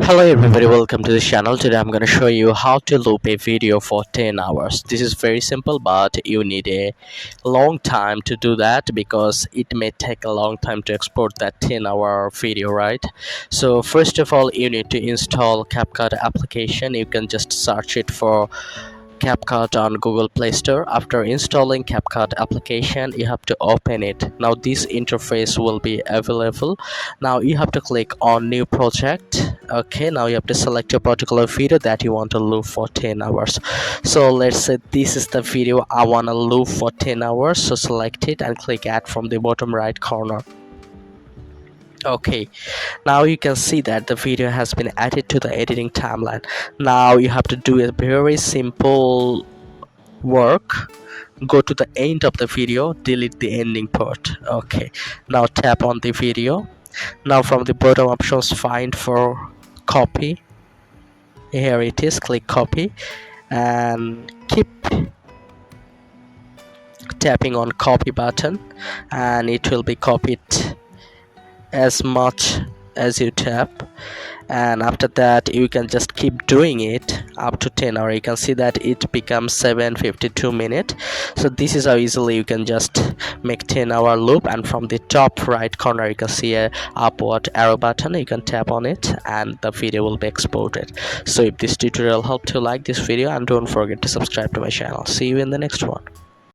Hello everybody, welcome to the channel. Today I'm going to show you how to loop a video for 10 hours. This is very simple, but you need a long time to do that because it may take a long time to export that 10-hour video, right? So first of all, you need to install CapCut application. You can just search it for CapCut on Google Play Store. After installing CapCut application, you have to open it. Now this interface will be available. Now you have to click on new project. Okay, now you have to select your particular video that you want to loop for 10 hours. So let's say this is the video I want to loop for 10 hours. So select it and click add from the bottom right corner. Okay, now you can see that the video has been added to the editing timeline. Now you have to do a very simple work. Go to the end of the video, delete the ending part. Okay, now tap on the video. Now from the bottom options, find for copy. Here it is, click copy and keep tapping on copy button and it will be copied as much as you tap. And after that you can just keep doing it up to 10 hours. You can see that it becomes 7:52 minutes. So this is how easily you can just make 10-hour loop, and from the top right corner you can see a upward arrow button. You can tap on it and the video will be exported. So if this tutorial helped you, like this video and don't forget to subscribe to my channel. See you in the next one.